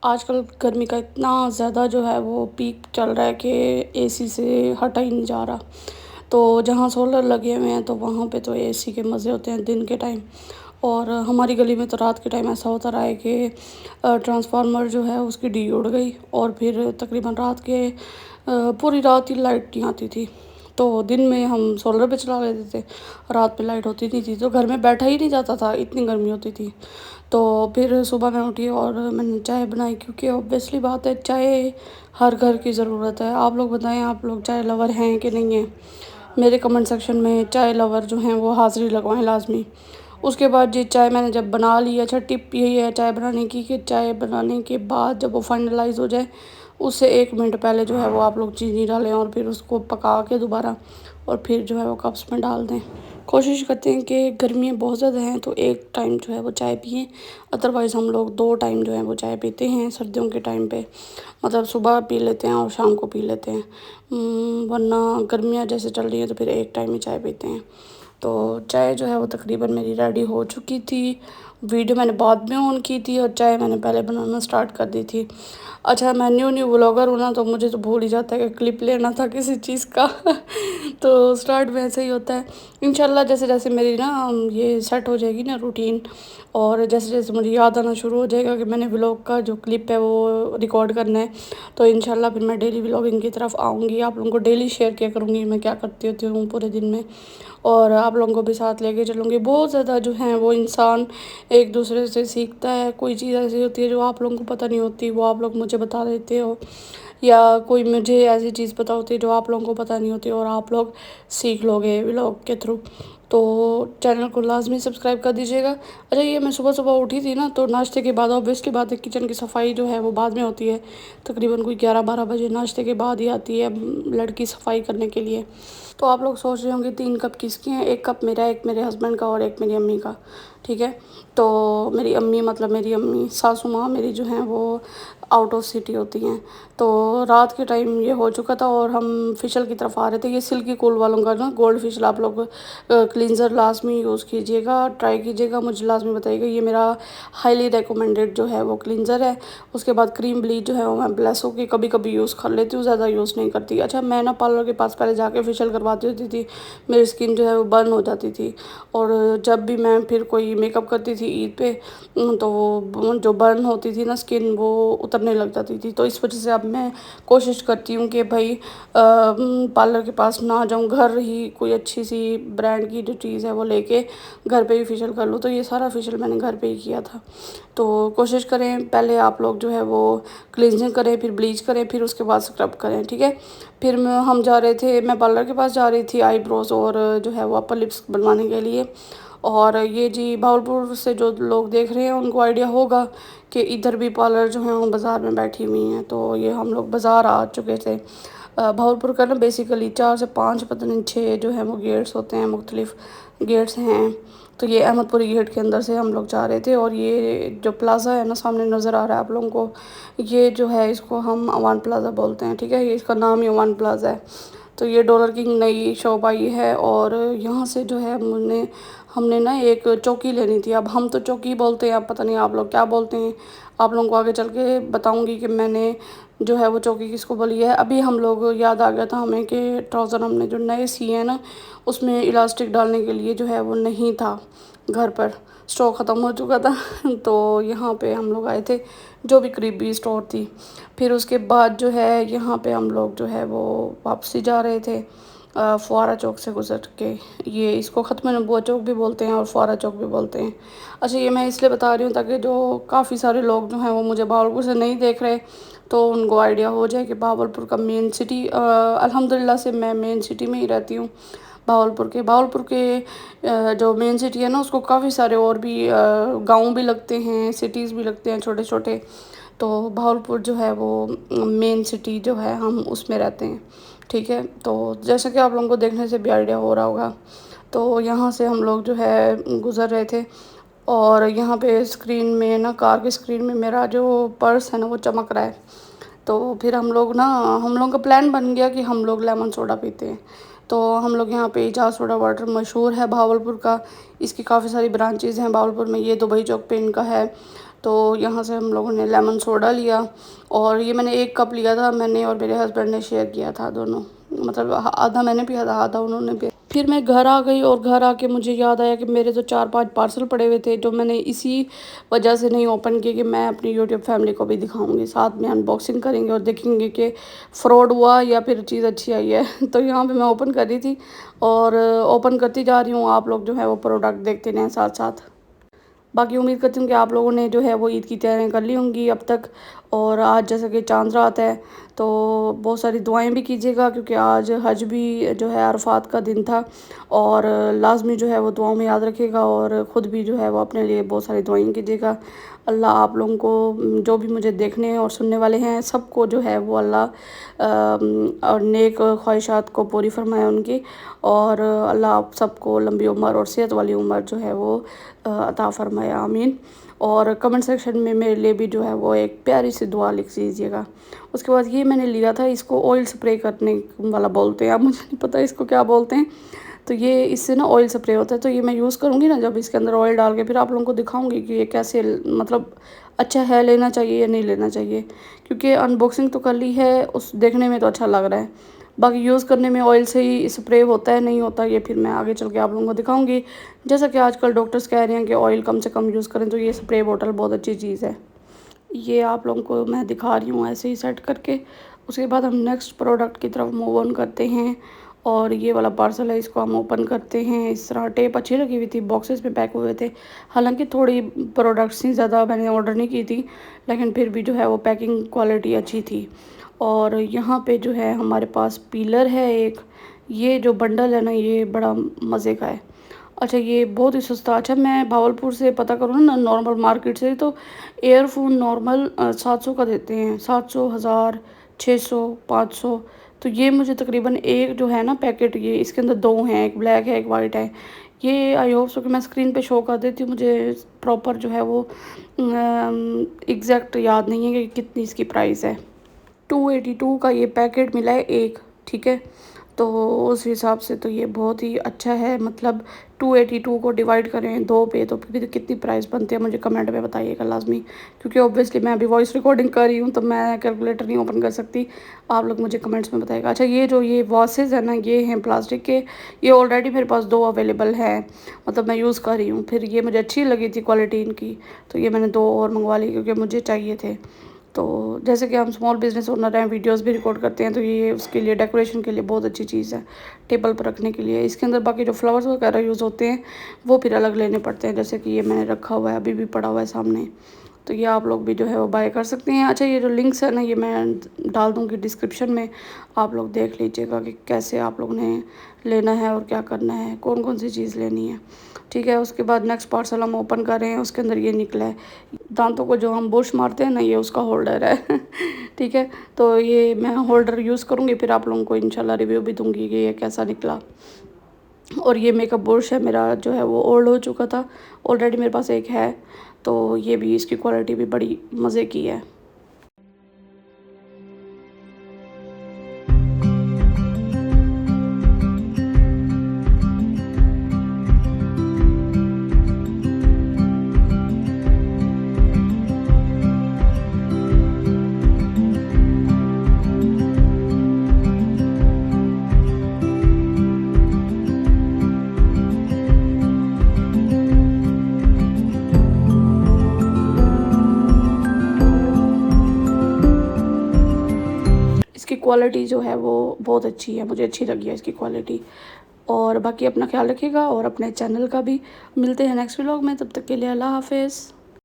आजकल गर्मी का इतना ज़्यादा जो है वो पीक चल रहा है कि एसी से हटा ही नहीं जा रहा। तो जहाँ सोलर लगे हुए हैं तो वहाँ पे तो एसी के मज़े होते हैं दिन के टाइम। और हमारी गली में तो रात के टाइम ऐसा होता रहा है कि ट्रांसफार्मर जो है उसकी डी उड़ गई और फिर तकरीबन रात के पूरी रात ही लाइट नहीं आती थी। तो दिन में हम सोलर पे चला लेते थे, रात पे लाइट होती नहीं थी तो घर में बैठा ही नहीं जाता था, इतनी गर्मी होती थी। तो फिर सुबह मैं उठी और मैंने चाय बनाई, क्योंकि ऑब्वियसली बात है, चाय हर घर की ज़रूरत है। आप लोग बताएं, आप लोग चाय लवर हैं कि नहीं हैं? मेरे कमेंट सेक्शन में चाय लवर जो हैं वो हाज़िरी लगवाएं लाजमी। उसके बाद ये चाय मैंने जब बना ली, अच्छा टिप यही है चाय बनाने की कि चाय बनाने के बाद जब वो फाइनलाइज़ हो जाए उससे 1 मिनट पहले जो है वो आप लोग चीनी डालें और फिर उसको पका के दोबारा और फिर जो है वो कप्स में डाल दें। कोशिश करते हैं कि गर्मियाँ बहुत ज़्यादा हैं तो एक टाइम जो है वो चाय पिएं, अदरवाइज़ हम लोग 2 टाइम जो है वो चाय पीते हैं सर्दियों के टाइम पे। मतलब सुबह पी लेते हैं और शाम को पी लेते हैं। वरना गर्मियाँ जैसे चल रही हैं तो फिर एक टाइम ही चाय पीते हैं। तो चाय जो है वो तकरीबन मेरी रेडी हो चुकी थी। वीडियो मैंने बाद में ऑन की थी और चाय मैंने पहले बनाना स्टार्ट कर दी थी। अच्छा, मैं न्यू न्यू व्लॉगर हूँ ना, तो मुझे तो भूल ही जाता है कि क्लिप लेना था किसी चीज़ का तो स्टार्ट में ऐसे ही होता है। इंशाल्लाह जैसे जैसे मेरी ना ये सेट हो जाएगी ना रूटीन, और जैसे जैसे मुझे याद आना शुरू हो जाएगा कि मैंने व्लॉग का जो क्लिप है वो रिकॉर्ड करना है, तो इंशाल्लाह फिर मैं डेली व्लॉगिंग की तरफ आऊँगी। आप लोगों को डेली शेयर किया करूँगी मैं क्या करती होती हूँ पूरे दिन में, और आप लोगों को भी साथ लेके चलूँगी। बहुत ज़्यादा जो है वो इंसान एक दूसरे से सीखता है। कोई चीज़ ऐसी होती है जो आप लोगों को पता नहीं होती, वो आप लोग मुझे बता देते हो, या कोई मुझे ऐसी चीज़ पता होती है जो आप लोगों को पता नहीं होती और आप लोग सीख लोगे व्लॉग के थ्रू। तो चैनल को लाजमी सब्सक्राइब कर दीजिएगा। अच्छा, ये मैं सुबह सुबह उठी थी ना, तो नाश्ते के बाद ऑब्वियसली बात है किचन की सफाई जो है वो बाद में होती है, तकरीबन कोई 11-12 बजे नाश्ते के बाद ही आती है लड़की सफाई करने के लिए। तो आप लोग सोच रहे होंगे 3 कप किसके हैं? 1 कप मेरा, एक मेरे हस्बैंड का और एक मेरी अम्मी का, ठीक है। तो मेरी अम्मी मतलब मेरी अम्मी सासू माँ मेरी जो हैं वो आउट ऑफ सिटी होती हैं। तो रात के टाइम ये हो चुका था और हम फिशल की तरफ आ रहे थे। ये सिल्की कूल वालों का ना गोल्ड फिशल, आप लोग क्लींजर लाजमी यूज़ कीजिएगा, ट्राई कीजिएगा, मुझे लाजमी बताइएगा। ये मेरा हाईली रिकमेंडेड जो है वो क्लींजर है। उसके बाद क्रीम ब्लीच जो है वो मैं ब्लेसो की कभी कभी यूज़ कर लेती हूँ, ज़्यादा यूज़ नहीं करती। अच्छा, मैं ना पार्लर के पास पहले जाके फेशियल करवाती होती थी, मेरी स्किन जो है वो बर्न हो जाती थी, और जब भी मैं फिर कोई मेकअप करती थी ईद पे, तो वो जो बर्न होती थी ना स्किन वो उतरने लग जाती थी। तो इस वजह से अब मैं कोशिश करती हूँ कि भाई पार्लर के पास ना जाऊँ, घर ही कोई अच्छी सी ब्रांड की जो चीज़ है वो लेके घर पे ही फेशियल कर लूँ। तो ये सारा फेशियल मैंने घर पे ही किया था। तो कोशिश करें पहले आप लोग जो है वो क्लींजिंग करें, फिर ब्लीच करें, फिर उसके बाद स्क्रब करें, ठीक है। फिर हम जा रहे थे, मैं पार्लर के पास जा रही थी आईब्रोज और जो है वो अपर लिप्स बनवाने के लिए। और ये जी भावलपुर से जो लोग देख रहे हैं उनको आइडिया होगा कि इधर भी पार्लर जो है वो बाज़ार में बैठी हुई हैं। तो ये हम लोग बाज़ार आ चुके थे। भावलपुर का ना बेसिकली 4 से 5 पता नहीं 6 जो है वो गेट्स होते हैं, मुख्तलिफ गेट्स हैं। तो ये अहमदपुरी गेट के अंदर से हम लोग जा रहे थे, और ये जो प्लाज़ा है ना सामने नज़र आ रहा है आप लोगों को, ये जो है इसको हम अवान प्लाज़ा बोलते हैं, ठीक है। ये इसका नाम ही अवान प्लाज़ा है। तो ये डॉलर किंग नई शॉप आई है, और यहाँ से जो है हमने ना एक चौकी लेनी थी। अब हम तो चौकी बोलते हैं, अब पता नहीं आप लोग क्या बोलते हैं। आप लोगों को आगे चल के बताऊँगी कि मैंने जो है वो चौकी किसको बोली है। अभी हम लोग याद आ गया था हमें कि ट्राउज़र हमने जो नए सिए हैं ना, उसमें इलास्टिक डालने के लिए जो है वो नहीं था घर पर, स्टॉक ख़त्म हो चुका था तो यहाँ पे हम लोग आए थे, जो भी करीबी स्टोर थी। फिर उसके बाद जो है यहाँ पे हम लोग जो है वो वापसी जा रहे थे फुआरा चौक से गुजर के। ये इसको ख़त्म नबुआ चौक भी बोलते हैं और फुआरा चौक भी बोलते हैं। अच्छा, ये मैं इसलिए बता रही हूँ ताकि जो काफ़ी सारे लोग जो हैं वो मुझे भावलपुर से नहीं देख रहे, तो उनको आइडिया हो जाए कि भावलपुर का मेन सिटी, अल्हम्दुलिल्लाह से मैं मेन सिटी में ही रहती हूँ। भावलपुर के जो मेन सिटी है ना उसको काफ़ी सारे और भी गांव भी लगते हैं, सिटीज़ भी लगते हैं छोटे छोटे। तो भावलपुर जो है वो मेन सिटी जो है हम उसमें रहते हैं, ठीक है। तो जैसा कि आप लोगों को देखने से भी आइडिया हो रहा होगा, तो यहाँ से हम लोग जो है गुज़र रहे थे, और यहाँ पे स्क्रीन में ना कार की स्क्रीन में मेरा जो पर्स है ना वो चमक रहा है। तो फिर हम लोग का प्लान बन गया कि हम लोग लेमन सोडा पीते हैं। तो हम लोग यहाँ पे इजाज़ सोडा वाटर मशहूर है भावलपुर का, इसकी काफ़ी सारी ब्रांचेज़ हैं भावलपुर में। ये दुबई चौक पे इनका है, तो यहाँ से हम लोगों ने लेमन सोडा लिया और ये मैंने 1 कप लिया था, मैंने और मेरे हस्बैंड ने शेयर किया था दोनों, मतलब आधा मैंने पिया था आधा उन्होंने पिया। फिर मैं घर आ गई और घर आके मुझे याद आया कि मेरे तो 4-5 पार्सल पड़े हुए थे जो मैंने इसी वजह से नहीं ओपन किए कि मैं अपनी यूट्यूब फैमिली को भी दिखाऊंगी, साथ में अनबॉक्सिंग करेंगे और देखेंगे कि फ्रॉड हुआ या फिर चीज़ अच्छी आई है। तो यहाँ पे मैं ओपन कर रही थी और ओपन करती जा रही हूँ, आप लोग जो है वो प्रोडक्ट देखते रहें साथ साथ। बाकी उम्मीद करती हूँ कि आप लोगों ने जो है वो ईद की तैयारियाँ कर ली होंगी अब तक। और आज जैसा कि चांद रात है तो बहुत सारी दुआएं भी कीजिएगा, क्योंकि आज हज भी जो है अरफात का दिन था, और लाजमी जो है वो दुआओं में याद रखिएगा और ख़ुद भी जो है वो अपने लिए बहुत सारी दुआएं कीजिएगा। अल्लाह आप लोगों को, जो भी मुझे देखने और सुनने वाले हैं, सबको जो है वो अल्लाह और नेक ख्वाहिशात को पूरी फरमाए उनकी, और अल्लाह आप सबको लंबी उम्र और सेहत वाली उम्र जो है वो अता फरमाए, आमीन। और कमेंट सेक्शन में मेरे लिए भी जो है वो एक प्यारी सी दुआ लिख दीजिएगा। उसके बाद ये मैंने लिया था, इसको ऑयल स्प्रे करने वाला बोलते हैं, अब मुझे नहीं पता इसको क्या बोलते हैं। तो ये इससे ना ऑयल स्प्रे होता है, तो ये मैं यूज़ करूँगी ना जब इसके अंदर ऑयल डाल के, फिर आप लोगों को दिखाऊंगी कि ये कैसे, मतलब अच्छा है, लेना चाहिए या नहीं लेना चाहिए। क्योंकि अनबॉक्सिंग तो कर ली है, उस देखने में तो अच्छा लग रहा है, बाकी यूज़ करने में ऑयल से ही स्प्रे होता है नहीं होता, ये फिर मैं आगे चल के आप लोगों को दिखाऊंगी। जैसा कि आजकल डॉक्टर्स कह रहे हैं कि ऑयल कम से कम यूज़ करें, तो ये स्प्रे बोतल बहुत अच्छी चीज़ है। ये आप लोगों को मैं दिखा रही हूँ ऐसे ही सेट करके। उसके बाद हम नेक्स्ट प्रोडक्ट की तरफ मूव ऑन करते हैं, और ये वाला पार्सल है, इसको हम ओपन करते हैं। इस तरह टेप अच्छी लगी हुई थी, बॉक्सेस में पैक हुए थे। हालांकि थोड़ी प्रोडक्ट्स ही ज़्यादा मैंने ऑर्डर नहीं की थी, लेकिन फिर भी जो है वो पैकिंग क्वालिटी अच्छी थी। और यहाँ पे जो है हमारे पास पीलर है एक, ये जो बंडल है ना ये बड़ा मज़े का है। अच्छा ये बहुत ही सस्ता, अच्छा मैं भावलपुर से पता करूँ ना नॉर्मल मार्केट से, तो एयरफोन नॉर्मल 700 का देते हैं, 700, 1000, 600, 500। तो ये मुझे तकरीबन एक जो है ना पैकेट, ये इसके अंदर 2 हैं, एक ब्लैक है एक वाइट है। ये आई होप सो कि मैं स्क्रीन पे शो कर देती हूँ, मुझे प्रॉपर जो है वो एग्जैक्ट याद नहीं है कि कितनी इसकी प्राइस है। 282 का ये पैकेट मिला है एक, ठीक है। तो उस हिसाब से तो ये बहुत ही अच्छा है, मतलब 282 को डिवाइड करें 2 पे तो फिर कितनी प्राइस बनती है, मुझे कमेंट में बताइएगा लाजमी। क्योंकि ऑब्वियसली मैं अभी वॉइस रिकॉर्डिंग कर रही हूँ तो मैं कैलकुलेटर नहीं ओपन कर सकती, आप लोग मुझे कमेंट्स में बताइएगा। अच्छा ये जो ये वॉसेस है ना, ये हैं प्लास्टिक के, ये ऑलरेडी मेरे पास 2 अवेलेबल हैं, मतलब मैं यूज़ कर रही हूँ। फिर ये मुझे अच्छी लगी थी क्वालिटी इनकी, तो ये मैंने 2 और मंगवा ली क्योंकि मुझे चाहिए थे। तो जैसे कि हम स्मॉल बिज़नेस ओनर हैं, वीडियोस भी रिकॉर्ड करते हैं, तो ये उसके लिए डेकोरेशन के लिए बहुत अच्छी चीज़ है, टेबल पर रखने के लिए। इसके अंदर बाकी जो फ्लावर्स वगैरह यूज़ होते हैं वो फिर अलग लेने पड़ते हैं, जैसे कि ये मैंने रखा हुआ है, अभी भी पड़ा हुआ है सामने, तो ये आप लोग भी जो है वो बाय कर सकते हैं। अच्छा ये जो लिंक्स है ना ये मैं डाल दूँगी डिस्क्रिप्शन में, आप लोग देख लीजिएगा कि कैसे आप लोग ने लेना है और क्या करना है, कौन कौन सी चीज़ लेनी है, ठीक है। उसके बाद नेक्स्ट पार्सल हम ओपन कर रहे हैं, उसके अंदर ये निकला है, दांतों को जो हम बुश मारते हैं ना, ये उसका होल्डर है। ठीक है, तो ये मैं होल्डर यूज़ करूँगी, फिर आप लोगों को इंशाल्लाह रिव्यू भी दूँगी कि ये कैसा निकला। और ये मेकअप ब्रश है मेरा, जो है वो ओल्ड हो चुका था, ऑलरेडी मेरे पास एक है, तो ये भी, इसकी क्वालिटी भी बड़ी मज़े की है। इसकी क्वालिटी जो है वो बहुत अच्छी है, मुझे अच्छी लगी है इसकी क्वालिटी। और बाकी अपना ख्याल रखिएगा और अपने चैनल का भी। मिलते हैं नेक्स्ट व्लॉग में, तब तक के लिए अल्लाह हाफिज़।